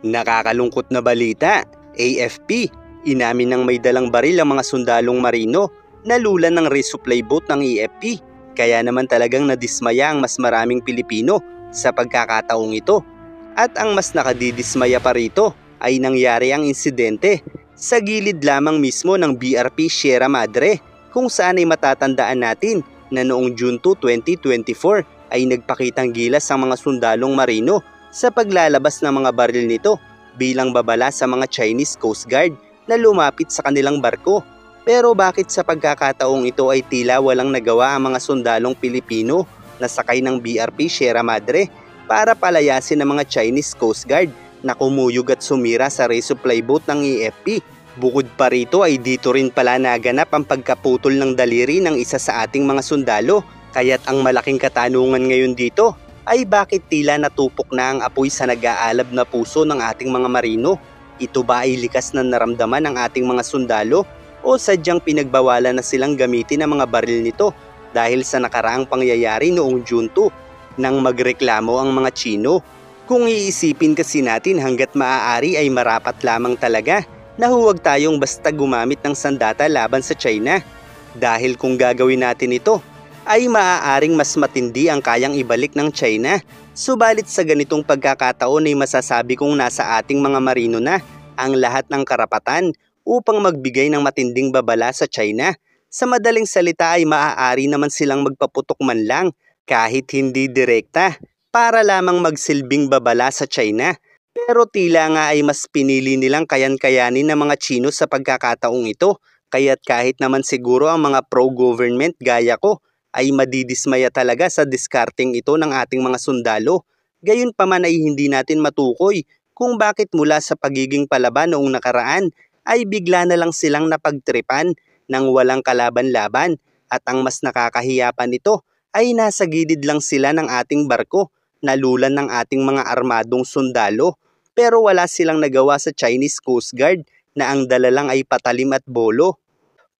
Nakakalungkot na balita, AFP, inamin ng may dalang baril ang mga sundalong marino na lulan ng resupply boat ng AFP. Kaya naman talagang nadismaya ang mas maraming Pilipino sa pagkakataong ito. At ang mas nakadidismaya pa rito ay nangyari ang insidente sa gilid lamang mismo ng BRP Sierra Madre, kung saan ay matatandaan natin na noong June 2, 2024 ay nagpakitang gilas ang mga sundalong marino sa paglalabas ng mga baril nito bilang babala sa mga Chinese Coast Guard na lumapit sa kanilang barko. Pero bakit sa pagkakataong ito ay tila walang nagawa ang mga sundalong Pilipino na sakay ng BRP Sierra Madre para palayasin ang mga Chinese Coast Guard na kumuyog at sumira sa resupply boat ng AFP? Bukod pa rito ay dito rin pala naganap ang pagkaputol ng daliri ng isa sa ating mga sundalo. Kaya't ang malaking katanungan ngayon dito ay bakit tila natupok na ang apoy sa nag-aalab na puso ng ating mga marino? Ito ba ay likas na naramdaman ng ating mga sundalo o sadyang pinagbawalan na silang gamitin ang mga baril nito dahil sa nakaraang pangyayari noong June 2 nang magreklamo ang mga Chino? Kung iisipin kasi natin, hanggat maaari ay marapat lamang talaga na huwag tayong basta gumamit ng sandata laban sa China. Dahil kung gagawin natin ito, ay maaaring mas matindi ang kayang ibalik ng China. Subalit sa ganitong pagkakataon ay masasabi kong nasa ating mga marino na ang lahat ng karapatan upang magbigay ng matinding babala sa China. Sa madaling salita ay maaari naman silang magpaputok man lang kahit hindi direkta para lamang magsilbing babala sa China. Pero tila nga ay mas pinili nilang kayan-kayanin ng mga Chino sa pagkakataong ito. Kaya't kahit naman siguro ang mga pro-government gaya ko ay madidismaya talaga sa diskarting ito ng ating mga sundalo. Gayunpaman ay hindi natin matukoy kung bakit mula sa pagiging palaban noong nakaraan ay bigla na lang silang napagtripan ng walang kalaban-laban. At ang mas nakakahiya pa nito ay nasa gilid lang sila ng ating barko, nalulan ng ating mga armadong sundalo. Pero wala silang nagawa sa Chinese Coast Guard na ang dala lang ay patalim at bolo.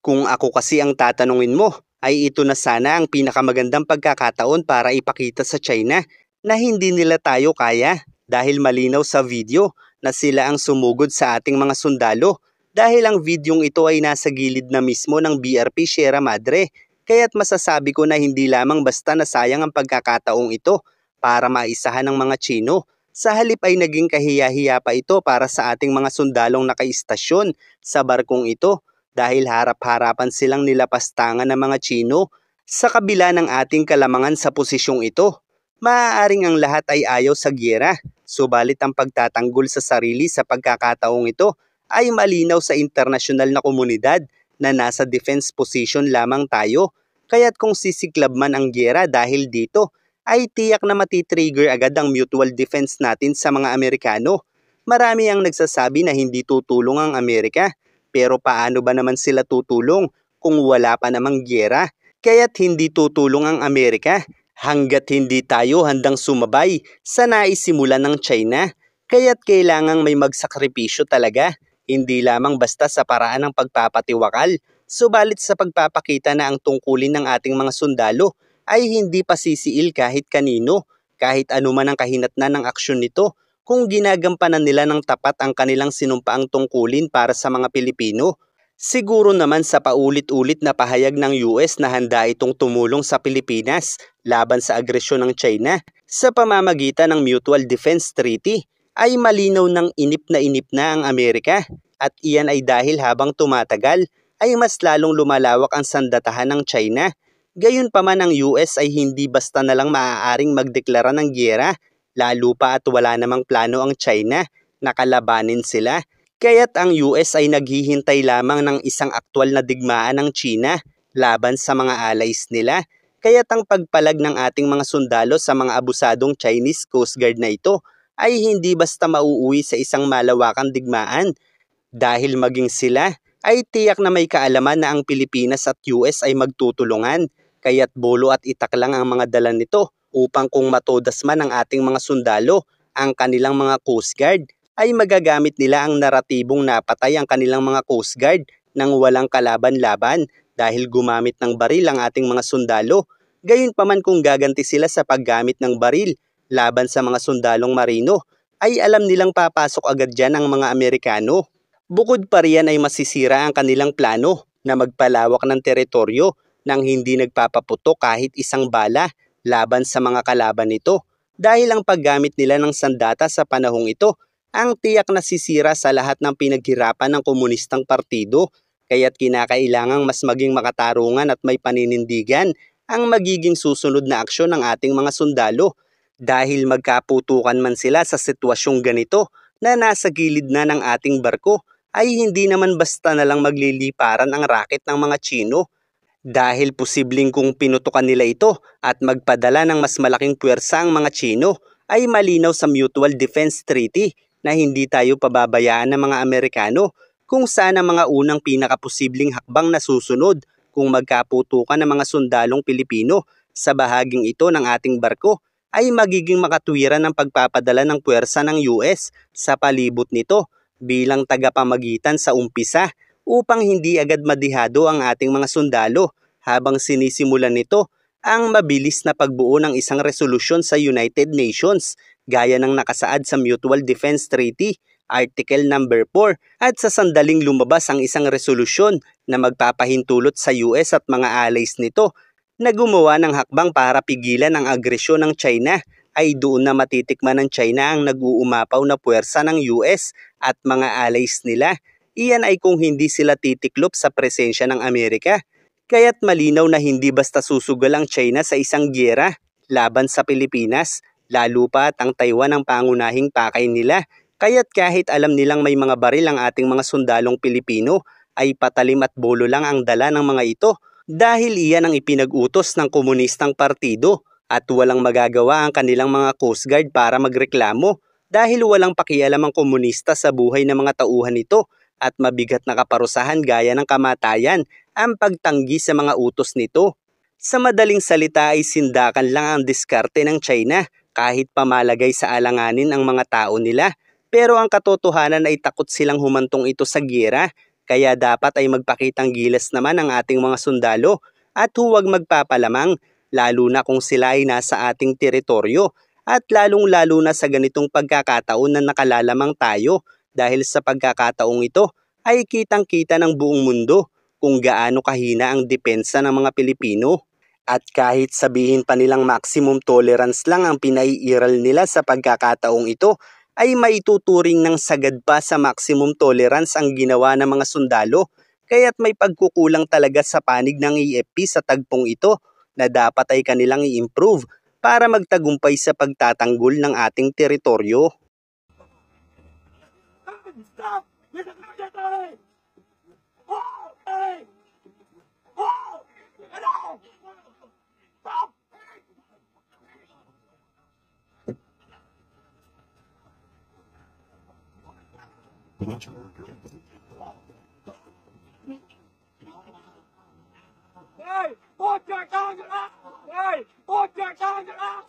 Kung ako kasi ang tatanungin mo, ay ito na sana ang pinakamagandang pagkakataon para ipakita sa China na hindi nila tayo kaya, dahil malinaw sa video na sila ang sumugod sa ating mga sundalo, dahil ang videong ito ay nasa gilid na mismo ng BRP Sierra Madre. Kaya't masasabi ko na hindi lamang basta nasayang ang pagkakataong ito para maisahan ng mga Chino. Sa halip ay naging kahiya-hiya pa ito para sa ating mga sundalong nakaistasyon sa barkong ito, dahil harap-harapan silang nilapastangan ng mga Chino. Sa kabila ng ating kalamangan sa posisyong ito, maaaring ang lahat ay ayaw sa giyera. Subalit ang pagtatanggol sa sarili sa pagkakataong ito ay malinaw sa internasyonal na komunidad na nasa defense position lamang tayo. Kaya't kung sisiklab man ang giyera dahil dito, ay tiyak na matitrigger agad ang mutual defense natin sa mga Amerikano. Marami ang nagsasabi na hindi tutulong ang Amerika. Pero paano ba naman sila tutulong kung wala pa namang giyera? Kaya't hindi tutulong ang Amerika hanggat hindi tayo handang sumabay sa naisimulan ng China. Kaya't kailangang may magsakripisyo talaga, hindi lamang basta sa paraan ng pagpapatiwakal, subalit sa pagpapakita na ang tungkulin ng ating mga sundalo ay hindi pasisiil kahit kanino, kahit anuman ang kahinatnan ng aksyon nito, kung ginagampanan nila ng tapat ang kanilang sinumpaang tungkulin para sa mga Pilipino. Siguro naman sa paulit-ulit na pahayag ng US na handa itong tumulong sa Pilipinas laban sa agresyon ng China sa pamamagitan ng Mutual Defense Treaty, ay malinaw ng inip na ang Amerika. At iyan ay dahil habang tumatagal ay mas lalong lumalawak ang sandatahan ng China. Gayunpaman ang US ay hindi basta na lang maaaring magdeklara ng giyera, lalo pa at wala namang plano ang China na kalabanin sila. Kaya't ang US ay naghihintay lamang ng isang aktwal na digmaan ng China laban sa mga allies nila. Kaya't ang pagpalag ng ating mga sundalo sa mga abusadong Chinese Coast Guard na ito ay hindi basta mauuwi sa isang malawakang digmaan, dahil maging sila ay tiyak na may kaalaman na ang Pilipinas at US ay magtutulungan. Kaya't bolo at itak lang ang mga dala nito upang kung matodas man ang ating mga sundalo ang kanilang mga Coast Guard, ay magagamit nila ang naratibong napatay ang kanilang mga Coast Guard nang walang kalaban-laban dahil gumamit ng baril ang ating mga sundalo. Gayunpaman kung gaganti sila sa paggamit ng baril laban sa mga sundalong marino, ay alam nilang papasok agad dyan ang mga Amerikano. Bukod pa riyan ay masisira ang kanilang plano na magpalawak ng teritoryo nang hindi nagpapaputo kahit isang bala laban sa mga kalaban nito. Dahil ang paggamit nila ng sandata sa panahong ito ang tiyak na sisira sa lahat ng pinaghirapan ng komunistang partido. Kaya't kinakailangang mas maging makatarungan at may paninindigan ang magiging susunod na aksyon ng ating mga sundalo. Dahil magkaputukan man sila sa sitwasyong ganito na nasa gilid na ng ating barko, ay hindi naman basta na lang magliliparan ang raket ng mga Tsino. Dahil posibleng kung pinutukan nila ito at magpadala ng mas malaking puwersa ang mga Tsino, ay malinaw sa Mutual Defense Treaty na hindi tayo pababayaan ng mga Amerikano, kung saan ang mga unang pinakaposibleng hakbang na susunod kung magkaputukan ng mga sundalong Pilipino sa bahaging ito ng ating barko ay magiging makatwiran ng pagpapadala ng puwersa ng US sa palibot nito bilang tagapamagitan sa umpisa upang hindi agad madihado ang ating mga sundalo habang sinisimulan nito ang mabilis na pagbuo ng isang resolusyon sa United Nations gaya ng nakasaad sa Mutual Defense Treaty Article number 4 at sa sandaling lumabas ang isang resolusyon na magpapahintulot sa US at mga allies nito na gumawa ng hakbang para pigilan ang agresyon ng China, ay doon na matitikman ng China ang nag-uumapaw na puwersa ng US at mga allies nila. Iyan ay kung hindi sila titiklop sa presensya ng Amerika. Kaya't malinaw na hindi basta susugal ang China sa isang giyera laban sa Pilipinas, lalo pa at ang Taiwan ang pangunahing pakay nila. Kaya't kahit alam nilang may mga baril ang ating mga sundalong Pilipino, ay patalim at bolo lang ang dala ng mga ito dahil iyan ang ipinag-utos ng komunistang partido at walang magagawa ang kanilang mga Coast Guard para magreklamo dahil walang pakialam ang komunista sa buhay ng mga tauhan nito at mabigat na kaparusahan gaya ng kamatayan ang pagtanggi sa mga utos nito. Sa madaling salita ay sindakan lang ang diskarte ng China kahit pamalagay sa alanganin ang mga tao nila. Pero ang katotohanan ay takot silang humantong ito sa giyera, kaya dapat ay magpakitang gilas naman ang ating mga sundalo at huwag magpapalamang, lalo na kung sila ay nasa ating teritoryo at lalong-lalo na sa ganitong pagkakataon na nakalalamang tayo dahil sa pagkakataong ito ay kitang-kita ng buong mundo kung gaano kahina ang depensa ng mga Pilipino. At kahit sabihin pa nilang maximum tolerance lang ang pinaiiral nila sa pagkakataong ito, ay maituturing ng sagad pa sa maximum tolerance ang ginawa ng mga sundalo. Kaya't may pagkukulang talaga sa panig ng EFP sa tagpong ito na dapat ay kanilang i-improve para magtagumpay sa pagtatanggol ng ating teritoryo. Hey, put your tongue up! Hey, put your tongue up!